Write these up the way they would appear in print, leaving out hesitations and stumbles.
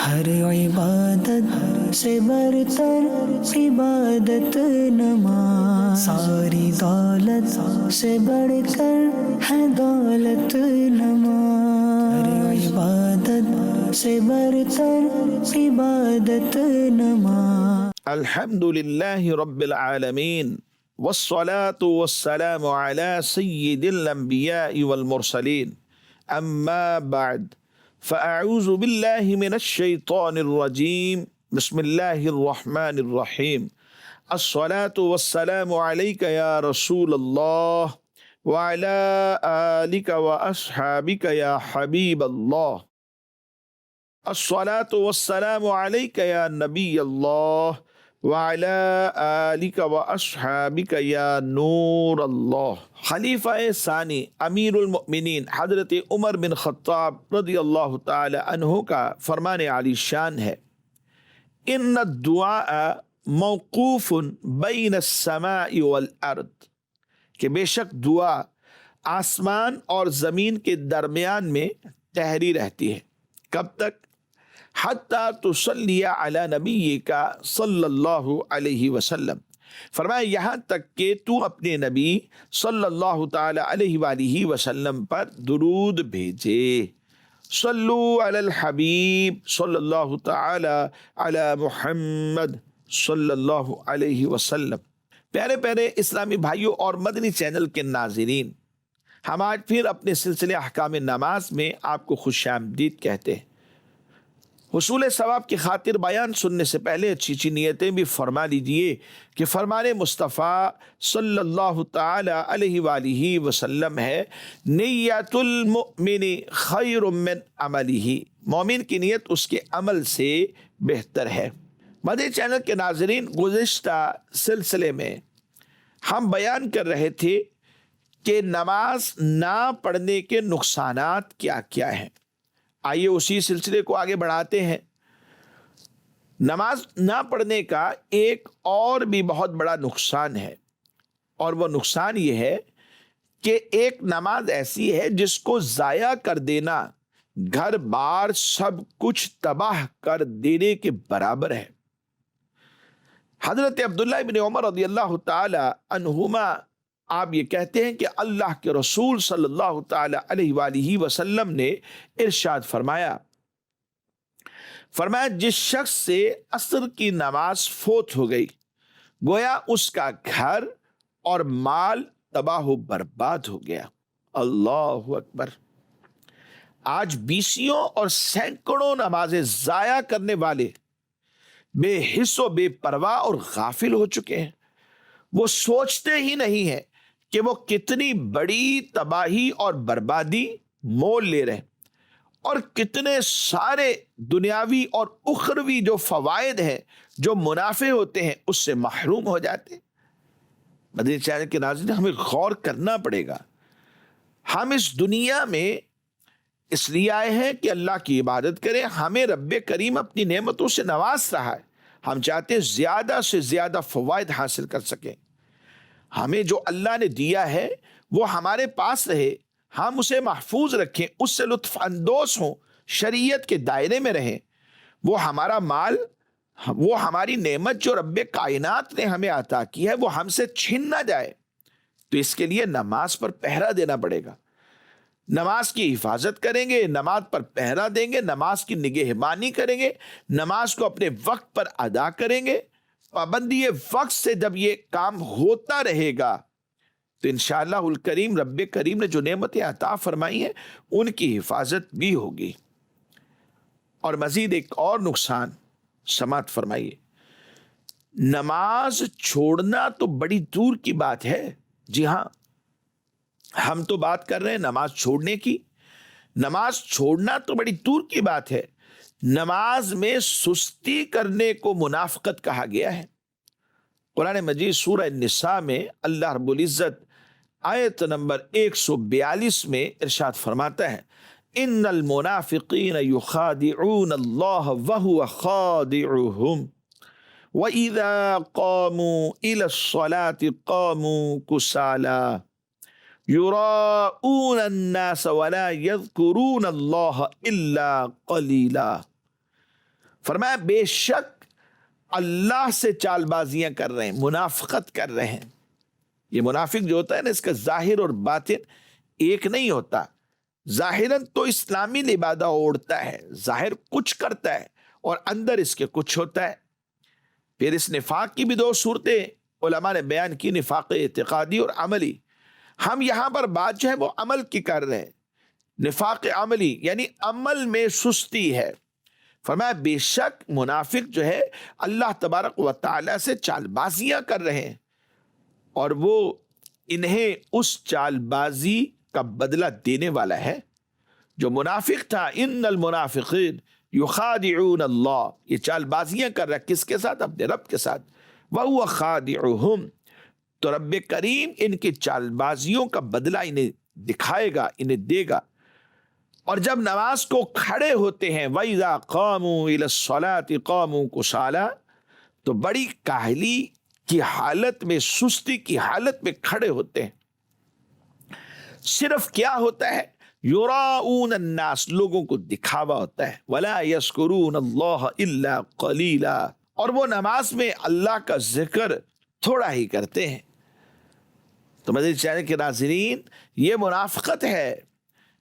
ہر عبادت سے برتر عبادت نماز، ساری دولت سے بڑھ کر ہے دولت نماز، ہر عبادت سے برتر عبادت نماز۔ الحمد لله رب العالمين والصلاة والسلام على سيد الأنبياء والمرسلين أما بعد فأعوذ بالله من الشيطان الرجيم بسم الله الرحمن الرحيم الصلاة والسلام عليك يا رسول الله وعلى آلك وأصحابك يا حبيب الله الصلاة والسلام عليك يا نبي الله وعلى آلك وأصحابك يا نور الله۔ خلیفہ ثانی امیر المؤمنین حضرت عمر بن خطاب رضی اللہ تعالی عنہ کا فرمان عالی شان ہے، ان الدعاء موقوف بین السماء والارض، کہ بے شک دعا آسمان اور زمین کے درمیان میں ٹھہری رہتی ہے۔ کب تک؟ حتیٰ تصلی علی نبیک صلی اللہ علیہ وسلم، فرمایا یہاں تک کہ تو اپنے نبی صلی اللہ تعالی علیہ وآلہ وسلم پر درود بھیجے۔ صلو علی الحبیب صلی اللہ تعالی علی محمد صلی اللہ علیہ وسلم۔ پیارے پیارے اسلامی بھائیوں اور مدنی چینل کے ناظرین، ہم آج پھر اپنے سلسلے احکام نماز میں آپ کو خوش آمدید کہتے ہیں۔ حصول ثواب کی خاطر بیان سننے سے پہلے اچھی اچھی نیتیں بھی فرما لیجئے کہ فرمان مصطفیٰ صلی اللہ تعالی علیہ وآلہ وسلم ہے، نیت المؤمن خیر من عملہ، مومن کی نیت اس کے عمل سے بہتر ہے۔ مدنی چینل کے ناظرین، گزشتہ سلسلے میں ہم بیان کر رہے تھے کہ نماز نہ پڑھنے کے نقصانات کیا کیا ہیں۔ آئیے اسی سلسلے کو آگے بڑھاتے ہیں۔ نماز نہ پڑھنے کا ایک اور بھی بہت بڑا نقصان ہے، اور وہ نقصان یہ ہے کہ ایک نماز ایسی ہے جس کو ضائع کر دینا گھر بار سب کچھ تباہ کر دینے کے برابر ہے۔ حضرت عبداللہ بن عمر رضی اللہ تعالی عنہما آپ یہ کہتے ہیں کہ اللہ کے رسول صلی اللہ تعالی علیہ وآلہ وسلم نے ارشاد فرمایا جس شخص سے عصر کی نماز فوت ہو گئی، گویا اس کا گھر اور مال تباہ و برباد ہو گیا۔ اللہ اکبر۔ آج بیسیوں اور سینکڑوں نمازیں ضائع کرنے والے بے حس و بے پرواہ اور غافل ہو چکے ہیں۔ وہ سوچتے ہی نہیں ہیں کہ وہ کتنی بڑی تباہی اور بربادی مول لے رہے ہیں، اور کتنے سارے دنیاوی اور اخروی جو فوائد ہیں، جو منافع ہوتے ہیں، اس سے محروم ہو جاتے ہیں۔ مدنی چینل کے ناظرین، ہمیں غور کرنا پڑے گا۔ ہم اس دنیا میں اس لیے آئے ہیں کہ اللہ کی عبادت کریں۔ ہمیں رب کریم اپنی نعمتوں سے نواز رہا ہے، ہم چاہتے ہیں زیادہ سے زیادہ فوائد حاصل کر سکیں۔ ہمیں جو اللہ نے دیا ہے وہ ہمارے پاس رہے، ہم اسے محفوظ رکھیں، اس سے لطف اندوز ہوں، شریعت کے دائرے میں رہیں۔ وہ ہمارا مال، وہ ہماری نعمت جو رب کائنات نے ہمیں عطا کی ہے، وہ ہم سے چھن نہ جائے۔ تو اس کے لیے نماز پر پہرا دینا پڑے گا۔ نماز کی حفاظت کریں گے، نماز پر پہرا دیں گے، نماز کی نگہبانی کریں گے، نماز کو اپنے وقت پر ادا کریں گے۔ پابندی وقت سے جب یہ کام ہوتا رہے گا تو انشاءاللہ الکریم رب کریم نے جو نعمتیں عطا فرمائی ہیں ان کی حفاظت بھی ہوگی۔ اور مزید ایک اور نقصان سماعت فرمائیے، نماز چھوڑنا تو بڑی دور کی بات ہے۔ جی ہاں، ہم تو بات کر رہے ہیں نماز چھوڑنے کی۔ نماز چھوڑنا تو بڑی دور کی بات ہے، نماز میں سستی کرنے کو منافقت کہا گیا ہے۔ قرآن مجید سورہ النساء میں اللہ رب العزت آیت نمبر 142 میں ارشاد فرماتا ہے، ان المنافقین یخادعون اللہ وہو خادعهم وَإِذَا قَامُوا إِلَى الصَّلَاةِ قَامُوا كُسَالَىٰ يُرَاءُونَ النَّاسَ وَلَا يَذْكُرُونَ اللَّهَ إِلَّا قَلِيلًا۔ فرمایا بے شک اللہ سے چال بازیاں کر رہے ہیں، منافقت کر رہے ہیں. یہ منافق جو ہوتا ہے نا، اس کا ظاہر اور باطن ایک نہیں ہوتا. ظاہراً تو اسلامی لبادہ اوڑھتا ہے، ظاہر کچھ کرتا ہے اور اندر اس کے کچھ ہوتا ہے. پھر اس نفاق کی بھی دو صورتیں علماء نے بیان کی، نفاق اعتقادی اور عملی. ہم یہاں پر بات جو ہے وہ عمل کی کر رہے ہیں. نفاق عملی یعنی عمل میں سستی ہے. فرمایا بے شک منافق جو ہے اللہ تبارک و تعالی سے چال بازیاں کر رہے ہیں، اور وہ انہیں اس چال بازی کا بدلہ دینے والا ہے. جو منافق تھا، ان المنافقین یخادعون اللہ، یہ چال بازیاں کر رہا ہے کس کے ساتھ؟ اپنے رب کے ساتھ. وَهُوَ خَادِعُهُمْ، تو رب کریم ان کی چال بازیوں کا بدلہ انہیں دکھائے گا، انہیں دے گا. اور جب نماز کو کھڑے ہوتے ہیں وَإِذَا قَامُوا إِلَى الصَّلَاةِ قَامُوا كُسَالَىٰ، تو بڑی کاہلی کی حالت میں، سستی کی حالت میں کھڑے ہوتے ہیں. صرف کیا ہوتا ہے؟ یراؤون الناس، لوگوں کو دکھاوا ہوتا ہے. ولا یذکرون اللہ الا قلیلا، اور وہ نماز میں اللہ کا ذکر تھوڑا ہی کرتے ہیں. تو مدنی چینل کے ناظرین، یہ منافقت ہے.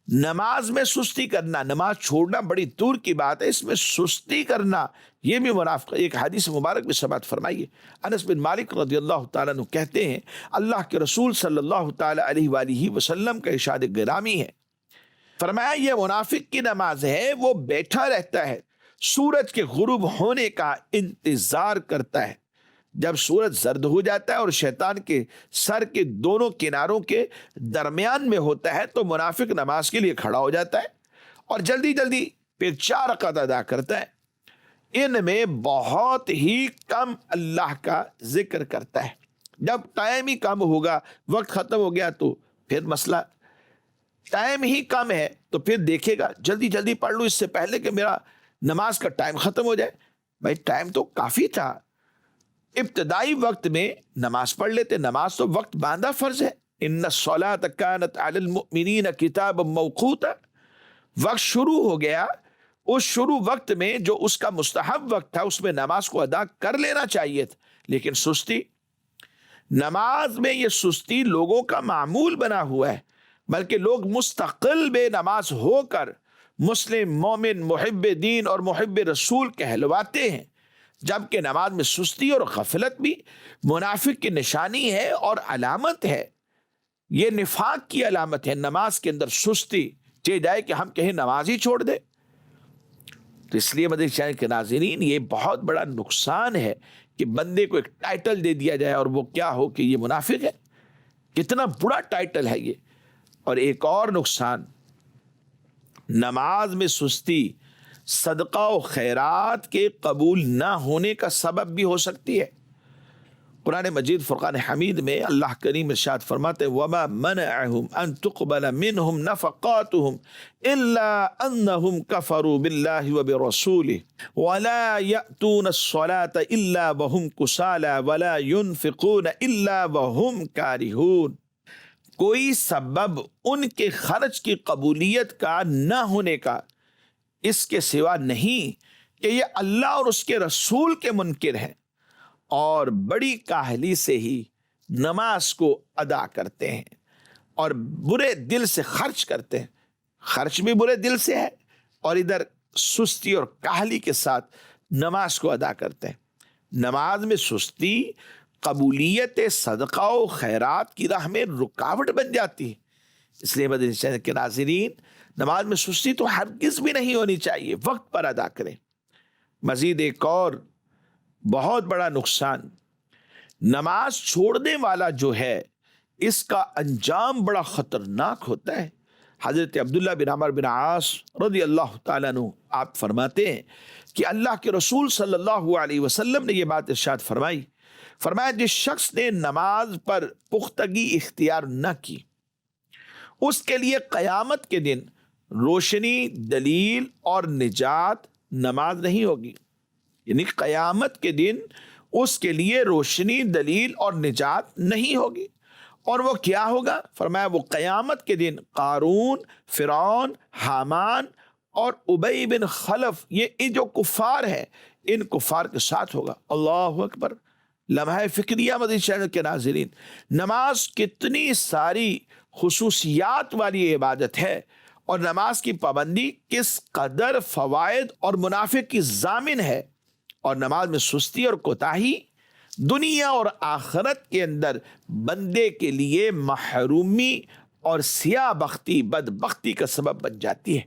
نماز میں سستی کرنا، نماز چھوڑنا بڑی دور کی بات ہے، اس میں سستی کرنا یہ بھی منافقت. ایک حدیث مبارک میں سماعت فرمائیے. انس بن مالک رضی اللہ تعالیٰ عنہ کہتے ہیں، اللہ کے رسول صلی اللہ تعالیٰ علیہ وآلہ وسلم کا ارشاد گرامی ہے، فرمایا یہ منافق کی نماز ہے، وہ بیٹھا رہتا ہے، سورج کے غروب ہونے کا انتظار کرتا ہے. جب سورج زرد ہو جاتا ہے اور شیطان کے سر کے دونوں کناروں کے درمیان میں ہوتا ہے تو منافق نماز کے لیے کھڑا ہو جاتا ہے اور جلدی جلدی پھر 4 رکعت ادا کرتا ہے. ان میں بہت ہی کم اللہ کا ذکر کرتا ہے. جب ٹائم ہی کم ہوگا، وقت ختم ہو گیا تو پھر مسئلہ، ٹائم ہی کم ہے تو پھر دیکھے گا جلدی جلدی پڑھ لوں اس سے پہلے کہ میرا نماز کا ٹائم ختم ہو جائے. بھائی ٹائم تو کافی تھا، ابتدائی وقت میں نماز پڑھ لیتے. نماز تو وقت باندھا فرض ہے. ان الصلاۃ کانت علی المؤمنین کتابا موقوتا، وقت شروع ہو گیا، اس شروع وقت میں جو اس کا مستحب وقت تھا اس میں نماز کو ادا کر لینا چاہیے تھا. لیکن سستی، نماز میں یہ سستی لوگوں کا معمول بنا ہوا ہے، بلکہ لوگ مستقل بے نماز ہو کر مسلم، مومن، محب دین اور محب رسول کہلواتے ہیں، جبکہ نماز میں سستی اور غفلت بھی منافق کی نشانی ہے اور علامت ہے. یہ نفاق کی علامت ہے. نماز کے اندر سستی، چاہے جائے کہ ہم کہیں نماز ہی چھوڑ دیں. تو اس لیے مدنی چینل کے ناظرین، یہ بہت بڑا نقصان ہے کہ بندے کو ایک ٹائٹل دے دیا جائے اور وہ کیا ہو کہ یہ منافق ہے. کتنا بڑا ٹائٹل ہے یہ. اور ایک اور نقصان، نماز میں سستی صدقہ و خیرات کے قبول نہ ہونے کا سبب بھی ہو سکتی ہے. قرآن مجید فرقان حمید میں اللہ کریم ارشاد فرماتے ہیں، وَمَا مَنَعَهُمْ أَن تُقْبَلَ مِنْهُمْ نَفَقَاتُهُمْ إِلَّا أَنَّهُمْ كَفَرُوا بِاللَّهِ وَبِرَسُولِهِ وَلَا يَأْتُونَ الصَّلَاةَ إِلَّا وَهُمْ كُسَالَىٰ وَلَا يُنْفِقُونَ إِلَّا وَهُمْ كَارِهُونَ. کوئی سبب ان کے خرچ کی قبولیت کا نہ ہونے کا اس کے سوا نہیں کہ یہ اللہ اور اس کے رسول کے منکر ہیں اور بڑی کاہلی سے ہی نماز کو ادا کرتے ہیں اور برے دل سے خرچ کرتے ہیں. خرچ بھی برے دل سے ہے اور ادھر سستی اور کاہلی کے ساتھ نماز کو ادا کرتے ہیں. نماز میں سستی قبولیت صدقہ و خیرات کی راہ میں رکاوٹ بن جاتی ہے. اس لیے مدنی چینل کے ناظرین، نماز میں سستی تو ہرگز بھی نہیں ہونی چاہیے، وقت پر ادا کریں. مزید ایک اور بہت بڑا نقصان، نماز چھوڑنے والا جو ہے اس کا انجام بڑا خطرناک ہوتا ہے. حضرت عبداللہ بن عمر بن عاص رضی اللہ تعالیٰ عنہ آپ فرماتے ہیں کہ اللہ کے رسول صلی اللہ علیہ وسلم نے یہ بات ارشاد فرمائی، فرمایا جس شخص نے نماز پر پختگی اختیار نہ کی اس کے لیے قیامت کے دن روشنی، دلیل اور نجات نماز نہیں ہوگی. یعنی قیامت کے دن اس کے لیے روشنی، دلیل اور نجات نہیں ہوگی. اور وہ کیا ہوگا؟ فرمایا وہ قیامت کے دن قارون، فرعون، حامان اور ابی بن خلف، یہ جو کفار ہیں ان کفار کے ساتھ ہوگا۔ اللہ اکبر۔ لمحہ فکریہ مدنی چینل کے ناظرین، نماز کتنی ساری خصوصیات والی عبادت ہے، اور نماز کی پابندی کس قدر فوائد اور منافع کی ضامن ہے، اور نماز میں سستی اور کوتاہی دنیا اور آخرت کے اندر بندے کے لیے محرومی اور سیاہ بختی، بدبختی کا سبب بن جاتی ہے۔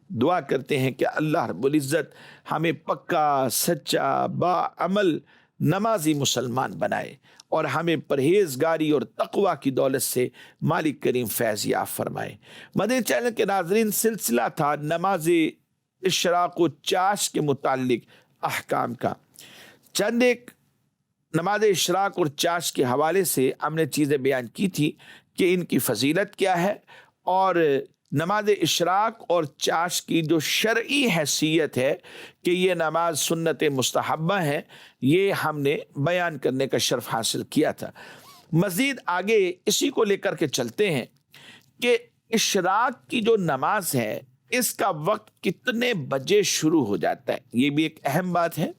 دعا کرتے ہیں کہ اللہ رب العزت ہمیں پکا، سچا، باعمل نمازی مسلمان بنائے، اور ہمیں پرہیزگاری اور تقوی کی دولت سے مالک کریم فیض یاب فرمائے۔ مدنی چینل کے ناظرین، سلسلہ تھا نماز اشراق و چاش کے متعلق احکام کا۔ چند ایک نماز اشراق اور چاش کے حوالے سے ہم نے چیزیں بیان کی تھی کہ ان کی فضیلت کیا ہے، اور نماز اشراق اور چاش کی جو شرعی حیثیت ہے کہ یہ نماز سنت مستحبہ ہے، یہ ہم نے بیان کرنے کا شرف حاصل کیا تھا۔ مزید آگے اسی کو لے کر کے چلتے ہیں کہ اشراق کی جو نماز ہے اس کا وقت کتنے بجے شروع ہو جاتا ہے، یہ بھی ایک اہم بات ہے۔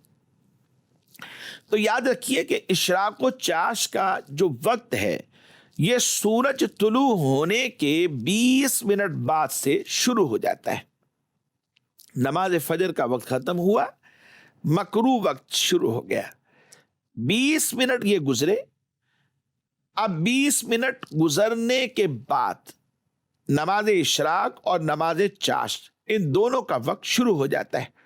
تو یاد رکھیے کہ اشراق و چاش کا جو وقت ہے یہ سورج طلوع ہونے کے 20 منٹ بعد سے شروع ہو جاتا ہے۔ نماز فجر کا وقت ختم ہوا، مکروہ وقت شروع ہو گیا، 20 منٹ یہ گزرے۔ اب 20 منٹ گزرنے کے بعد نماز اشراق اور نماز چاش ان دونوں کا وقت شروع ہو جاتا ہے،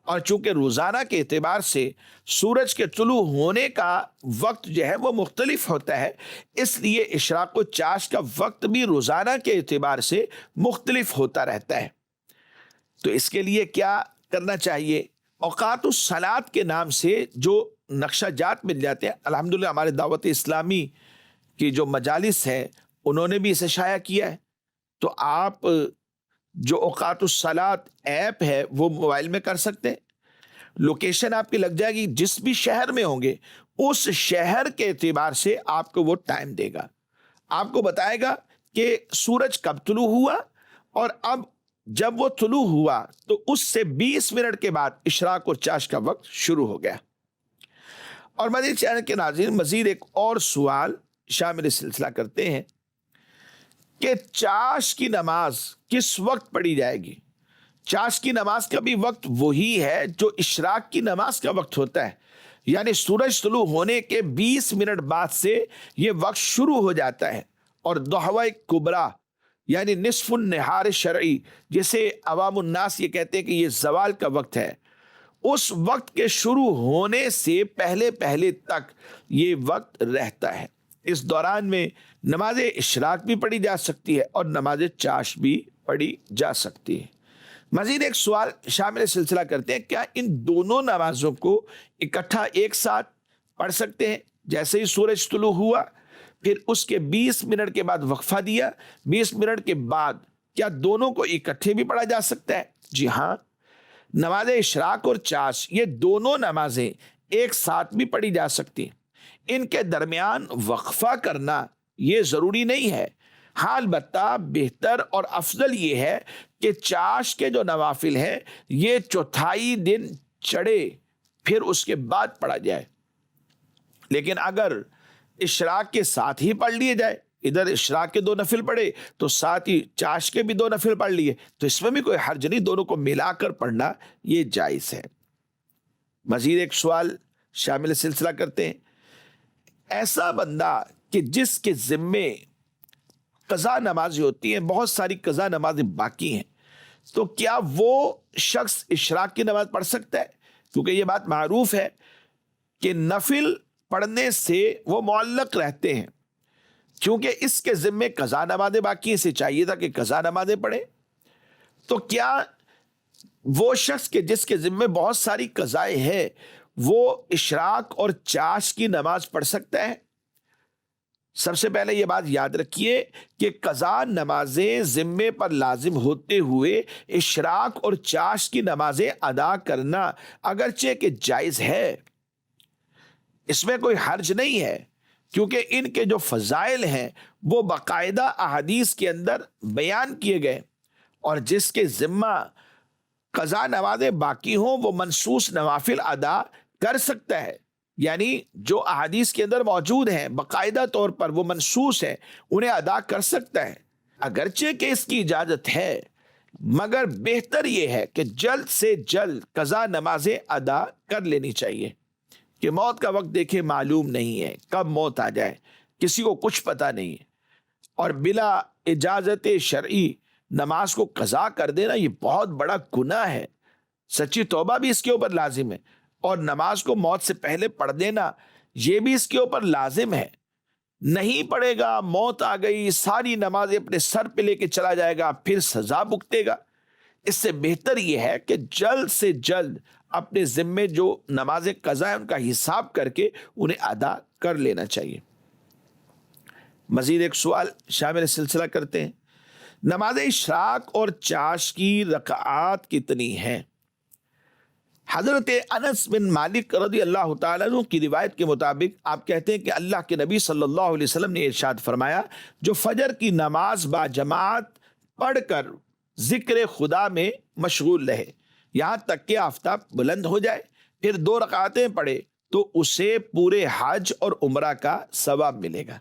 اور چونکہ روزانہ کے اعتبار سے سورج کے طلوع ہونے کا وقت جو ہے وہ مختلف ہوتا ہے، اس لیے اشراق و چاش کا وقت بھی روزانہ کے اعتبار سے مختلف ہوتا رہتا ہے۔ تو اس کے لیے کیا کرنا چاہیے؟ اوقات الصلاۃ کے نام سے جو نقشہ جات مل جاتے ہیں، الحمدللہ ہمارے دعوت اسلامی کی جو مجالس ہیں انہوں نے بھی اسے شائع کیا ہے۔ تو آپ جو اوقات الصلاۃ ایپ ہے وہ موبائل میں کر سکتے ہیں، لوکیشن آپ کی لگ جائے گی، جس بھی شہر میں ہوں گے اس شہر کے اعتبار سے آپ کو وہ ٹائم دے گا، آپ کو بتائے گا کہ سورج کب طلوع ہوا، اور اب جب وہ طلوع ہوا تو اس سے 20 منٹ کے بعد اشراق اور چاش کا وقت شروع ہو گیا۔ اور مدنی چینل کے ناظرین، مزید ایک اور سوال شامل سلسلہ کرتے ہیں کہ چاش کی نماز کس وقت پڑھی جائے گی؟ چاش کی نماز کا بھی وقت وہی ہے جو اشراق کی نماز کا وقت ہوتا ہے، یعنی سورج طلوع ہونے کے 20 منٹ بعد سے یہ وقت شروع ہو جاتا ہے، اور ضحوہ کبریٰ یعنی نصف النہار شرعی، جسے عوام الناس یہ کہتے ہیں کہ یہ زوال کا وقت ہے، اس وقت کے شروع ہونے سے پہلے تک یہ وقت رہتا ہے۔ اس دوران میں نماز اشراق بھی پڑھی جا سکتی ہے اور نماز چاش بھی پڑھی جا سکتی ہے۔ مزید ایک سوال شامل سلسلہ کرتے ہیں، کیا ان دونوں نمازوں کو اکٹھا ایک ساتھ پڑھ سکتے ہیں؟ جیسے ہی سورج طلوع ہوا پھر اس کے 20 منٹ کے بعد وقفہ دیا، 20 منٹ کے بعد کیا دونوں کو اکٹھے بھی پڑھا جا سکتا ہے؟ جی ہاں، نماز اشراق اور چاش یہ دونوں نمازیں ایک ساتھ بھی پڑھی جا سکتی ہیں، ان کے درمیان وقفہ کرنا یہ ضروری نہیں ہے۔ ہاں البتہ بہتر اور افضل یہ ہے کہ چاش کے جو نوافل ہیں یہ چوتھائی دن چڑھے پھر اس کے بعد پڑھا جائے، لیکن اگر اشراق کے ساتھ ہی پڑھ لیے جائے، ادھر اشراق کے 2 نفل پڑھے تو ساتھ ہی چاش کے بھی 2 نفل پڑھ لیے، تو اس میں بھی کوئی حرج نہیں، دونوں کو ملا کر پڑھنا یہ جائز ہے۔ مزید ایک سوال شامل سلسلہ کرتے ہیں، ایسا بندہ کہ جس کے ذمے قضا نمازیں ہوتی ہیں، بہت ساری قضا نمازیں باقی ہیں، تو کیا وہ شخص اشراق کی نماز پڑھ سکتا ہے؟ کیونکہ یہ بات معروف ہے کہ نفل پڑھنے سے وہ معلق رہتے ہیں، کیونکہ اس کے ذمے قضا نمازیں باقی ہیں، اسے چاہیے تھا کہ قضا نمازیں پڑھے۔ تو کیا وہ شخص کہ جس کے ذمے بہت ساری قضائیں ہیں وہ اشراق اور چاش کی نماز پڑھ سکتا ہے؟ سب سے پہلے یہ بات یاد رکھیے کہ قضا نمازیں ذمے پر لازم ہوتے ہوئے اشراق اور چاش کی نمازیں ادا کرنا اگرچہ کہ جائز ہے، اس میں کوئی حرج نہیں ہے، کیونکہ ان کے جو فضائل ہیں وہ باقاعدہ احادیث کے اندر بیان کیے گئے، اور جس کے ذمہ قضا نمازیں باقی ہوں وہ منسوس نوافل ادا کر سکتا ہے، یعنی جو احادیث کے اندر موجود ہیں باقاعدہ طور پر وہ منسوس ہیں انہیں ادا کر سکتا ہے، اگرچہ کہ اس کی اجازت ہے، مگر بہتر یہ ہے کہ جلد سے جلد قضا نمازیں ادا کر لینی چاہیے، کہ موت کا وقت دیکھے معلوم نہیں ہے کب موت آ جائے، کسی کو کچھ پتہ نہیں ہے، اور بلا اجازت شرعی نماز کو قضا کر دینا یہ بہت بڑا گناہ ہے، سچی توبہ بھی اس کے اوپر لازم ہے، اور نماز کو موت سے پہلے پڑھ دینا یہ بھی اس کے اوپر لازم ہے، نہیں پڑھے گا موت آ گئی ساری نمازیں اپنے سر پہ لے کے چلا جائے گا پھر سزا بھگتے گا، اس سے بہتر یہ ہے کہ جلد سے جلد اپنے ذمے جو نمازیں قضا ہیں ان کا حساب کر کے انہیں ادا کر لینا چاہیے۔ مزید ایک سوال شامل سلسلہ کرتے ہیں، نماز اشراق اور چاش کی رکعات کتنی ہیں؟ حضرت انس بن مالک رضی اللہ تعالیٰ عنہ کی روایت کے مطابق آپ کہتے ہیں کہ اللہ کے نبی صلی اللہ علیہ وسلم نے ارشاد فرمایا، جو فجر کی نماز با جماعت پڑھ کر ذکر خدا میں مشغول رہے یہاں تک کہ آفتاب بلند ہو جائے، پھر 2 رکعتیں پڑھے تو اسے پورے حج اور عمرہ کا ثواب ملے گا۔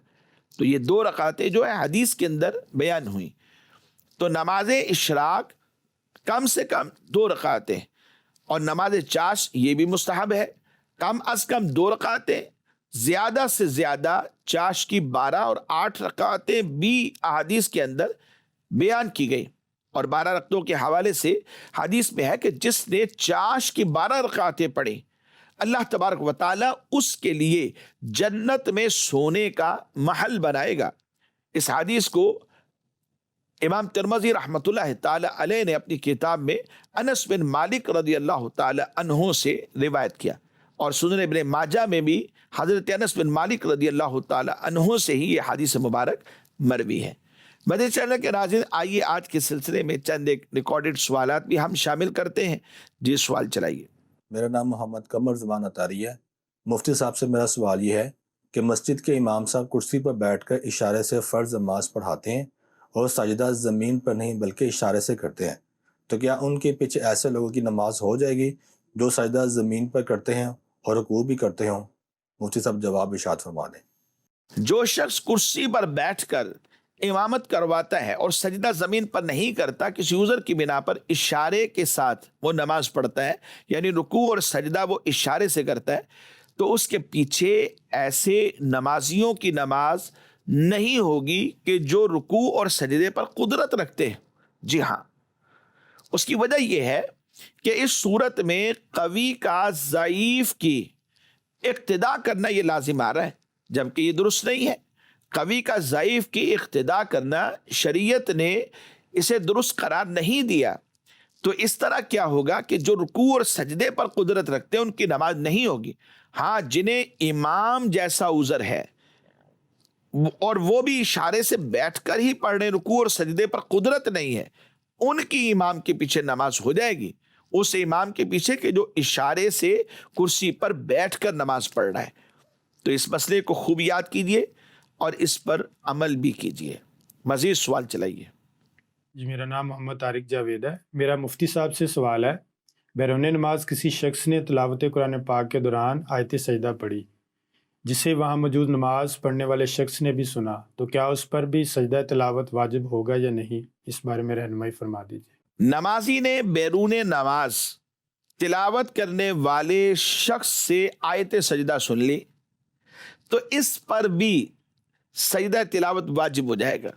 تو یہ 2 رکعتیں جو ہے حدیث کے اندر بیان ہوئی، تو نماز اشراق کم سے کم 2 رکعتیں اور نماز چاش یہ بھی مستحب ہے، کم از کم 2 رکعتیں، زیادہ سے زیادہ چاش کی 12 اور 8 رکعتیں بھی احادیث کے اندر بیان کی گئی، اور 12 رکعتوں کے حوالے سے حدیث میں ہے کہ جس نے چاش کی 12 رکعتیں پڑھی اللہ تبارک و تعالیٰ اس کے لیے جنت میں سونے کا محل بنائے گا۔ اس حدیث کو امام ترمذی رحمۃ اللہ تعالی علیہ نے اپنی کتاب میں انس بن مالک رضی اللہ تعالی عنہ سے روایت کیا، اور سنن ابن ماجہ میں بھی حضرت انس بن مالک رضی اللہ تعالی عنہ سے ہی یہ حدیث مبارک مروی ہے۔ مدنی چینل کے ناظرین، آئیے آج کے سلسلے میں چند ایک ریکارڈڈ سوالات بھی ہم شامل کرتے ہیں۔ جی سوال چلائیے۔ میرا نام محمد قمر زمان اطاری ہے۔ مفتی صاحب سے میرا سوال یہ ہے کہ مسجد کے امام صاحب کرسی پر بیٹھ کر اشارے سے فرض نماز پڑھاتے ہیں اور سجدہ زمین پر نہیں بلکہ اشارے سے کرتے ہیں، تو کیا ان کے پیچھے ایسے لوگوں کی نماز ہو جائے گی جو سجدہ زمین پر کرتے ہیں اور رکوع بھی کرتے ہوں؟ مفتی صاحب جواب ارشاد فرما دیں۔ جو شخص کرسی پر بیٹھ کر امامت کرواتا ہے اور سجدہ زمین پر نہیں کرتا، کسی عذر کی بنا پر اشارے کے ساتھ وہ نماز پڑھتا ہے، یعنی رکوع اور سجدہ وہ اشارے سے کرتا ہے، تو اس کے پیچھے ایسے نمازیوں کی نماز نہیں ہوگی کہ جو رکوع اور سجدے پر قدرت رکھتے ہیں۔ جی ہاں، اس کی وجہ یہ ہے کہ اس صورت میں قوی کا ضعیف کی اقتداء کرنا یہ لازم آ رہا ہے، جبکہ یہ درست نہیں ہے۔ قوی کا ضعیف کی اقتداء کرنا شریعت نے اسے درست قرار نہیں دیا، تو اس طرح کیا ہوگا کہ جو رکوع اور سجدے پر قدرت رکھتے ہیں ان کی نماز نہیں ہوگی۔ ہاں، جنہیں امام جیسا عذر ہے اور وہ بھی اشارے سے بیٹھ کر ہی پڑھ رہے ہیں، رکوع اور سجدے پر قدرت نہیں ہے، ان کی امام کے پیچھے نماز ہو جائے گی، اس امام کے پیچھے کہ جو اشارے سے کرسی پر بیٹھ کر نماز پڑھ رہا ہے۔ تو اس مسئلے کو خوب یاد کیجئے اور اس پر عمل بھی کیجئے۔ مزید سوال چلائیے۔ جی، میرا نام محمد طارق جاوید ہے۔ میرا مفتی صاحب سے سوال ہے، بیرون نماز کسی شخص نے تلاوت قرآن پاک کے دوران آیت سجدہ پڑھی جسے وہاں موجود نماز پڑھنے والے شخص نے بھی سنا، تو کیا اس پر بھی سجدہ تلاوت واجب ہوگا یا نہیں؟ اس بارے میں رہنمائی فرما دیجیے۔ نمازی نے بیرون نماز تلاوت کرنے والے شخص سے آیت سجدہ سن لی تو اس پر بھی سجدہ تلاوت واجب ہو جائے گا۔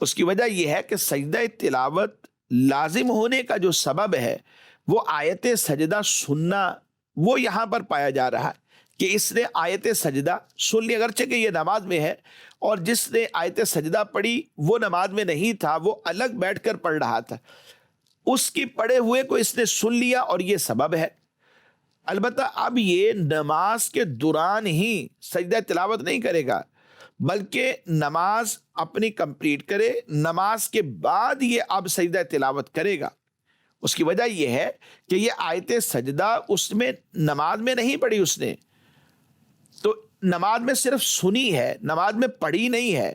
اس کی وجہ یہ ہے کہ سجدہ تلاوت لازم ہونے کا جو سبب ہے وہ آیت سجدہ سننا، وہ یہاں پر پایا جا رہا ہے کہ اس نے آیت سجدہ سن لی، اگرچہ کہ یہ نماز میں ہے، اور جس نے آیت سجدہ پڑھی وہ نماز میں نہیں تھا، وہ الگ بیٹھ کر پڑھ رہا تھا، اس کی پڑھے ہوئے کو اس نے سن لیا اور یہ سبب ہے۔ البتہ اب یہ نماز کے دوران ہی سجدہ تلاوت نہیں کرے گا، بلکہ نماز اپنی کمپلیٹ کرے، نماز کے بعد یہ اب سجدہ تلاوت کرے گا۔ اس کی وجہ یہ ہے کہ یہ آیت سجدہ اس میں نماز میں نہیں پڑھی، اس نے تو نماز میں صرف سنی ہے، نماز میں پڑھی نہیں ہے،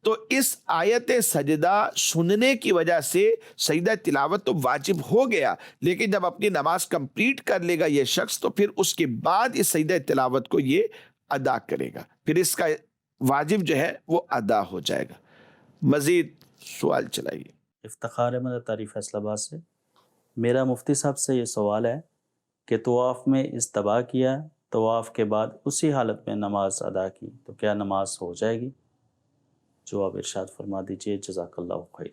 تو اس آیت سجدہ سننے کی وجہ سے سجدہ تلاوت تو واجب ہو گیا، لیکن جب اپنی نماز کمپلیٹ کر لے گا یہ شخص تو پھر اس کے بعد اس سجدہ تلاوت کو یہ ادا کرے گا، پھر اس کا واجب جو ہے وہ ادا ہو جائے گا۔ مزید سوال چلائیے۔ افتخار احمد اتاری فیصل آباد سے، میرا مفتی صاحب سے یہ سوال ہے کہ طواف میں استباء کیا، طواف کے بعد اسی حالت میں نماز ادا کی تو کیا نماز ہو جائے گی؟ جواب ارشاد فرما دیجئے، جزاک اللہ خیر۔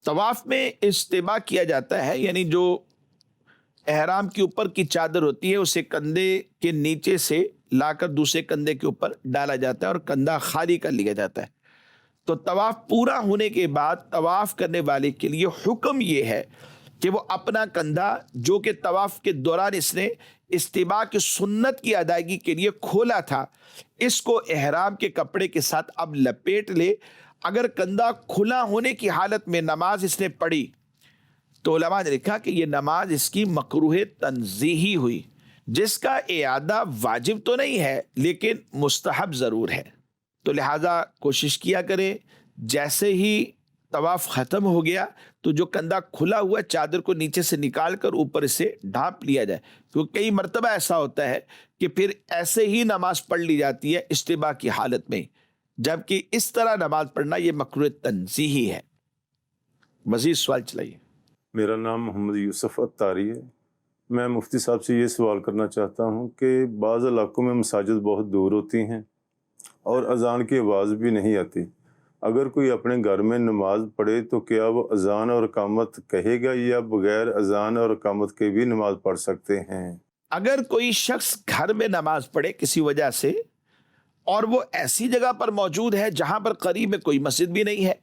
طواف میں استباء کیا جاتا ہے، یعنی جو احرام کے اوپر کی چادر ہوتی ہے اسے کندھے کے نیچے سے لا کر دوسرے کندھے کے اوپر ڈالا جاتا ہے اور کندھا خالی کر لیا جاتا ہے۔ تو طواف پورا ہونے کے بعد طواف کرنے والے کے لیے حکم یہ ہے کہ وہ اپنا کندھا جو کہ طواف کے دوران اس نے استباء کی سنت کی ادائیگی کے لیے کھولا تھا، اس کو احرام کے کپڑے کے ساتھ اب لپیٹ لے۔ اگر کندھا کھلا ہونے کی حالت میں نماز اس نے پڑھی تو علماء نے لکھا کہ یہ نماز اس کی مکروہ تنزیہی ہوئی، جس کا اعادہ واجب تو نہیں ہے لیکن مستحب ضرور ہے۔ تو لہٰذا کوشش کیا کرے جیسے ہی طواف ختم ہو گیا تو جو کندھا کھلا ہوا چادر کو نیچے سے نکال کر اوپر سے ڈھانپ لیا جائے، کیونکہ کئی مرتبہ ایسا ہوتا ہے کہ پھر ایسے ہی نماز پڑھ لی جاتی ہے استباء کی حالت میں، جبکہ اس طرح نماز پڑھنا یہ مکروہ تنزیہی ہے۔ مزید سوال چلائیے۔ میرا نام محمد یوسف اتاری ہے۔ میں مفتی صاحب سے یہ سوال کرنا چاہتا ہوں کہ بعض علاقوں میں مساجد بہت دور ہوتی ہیں اور اذان کی آواز بھی نہیں آتی، اگر کوئی اپنے گھر میں نماز پڑھے تو کیا وہ اذان اور اقامت کہے گا یا بغیر اذان اور اقامت کے بھی نماز پڑھ سکتے ہیں؟ اگر کوئی شخص گھر میں نماز پڑھے کسی وجہ سے اور وہ ایسی جگہ پر موجود ہے جہاں پر قریب میں کوئی مسجد بھی نہیں ہے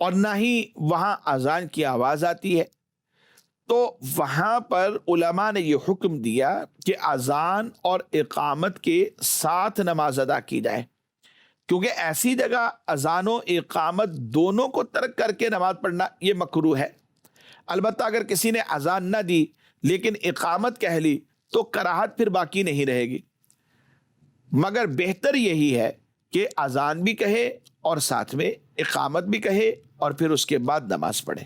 اور نہ ہی وہاں اذان کی آواز آتی ہے، تو وہاں پر علماء نے یہ حکم دیا کہ اذان اور اقامت کے ساتھ نماز ادا کی جائے، کیونکہ ایسی جگہ اذان و اقامت دونوں کو ترک کر کے نماز پڑھنا یہ مکروہ ہے۔ البتہ اگر کسی نے اذان نہ دی لیکن اقامت کہہ لی تو کراہت پھر باقی نہیں رہے گی، مگر بہتر یہی ہے کہ اذان بھی کہے اور ساتھ میں اقامت بھی کہے اور پھر اس کے بعد نماز پڑھے۔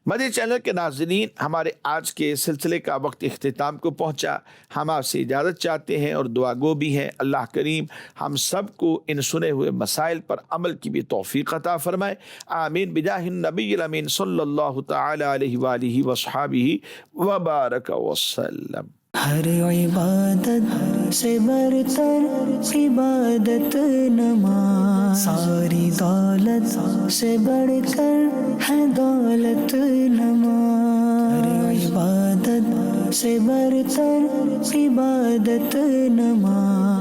مدنی چینل کے ناظرین، ہمارے آج کے سلسلے کا وقت اختتام کو پہنچا۔ ہم آپ سے اجازت چاہتے ہیں اور دعا گو بھی ہیں اللہ کریم ہم سب کو ان سنے ہوئے مسائل پر عمل کی بھی توفیق عطا فرمائے، آمین بجاہ النبی الامین صلی اللہ تعالی علیہ وآلہ وصحابہ وبارک وسلم۔ ہر عبادت سے برتر عبادت نماز، ساری دولت سے بڑھ کر ہے دولت نماز، ہر عبادت سے برتر عبادت نماز۔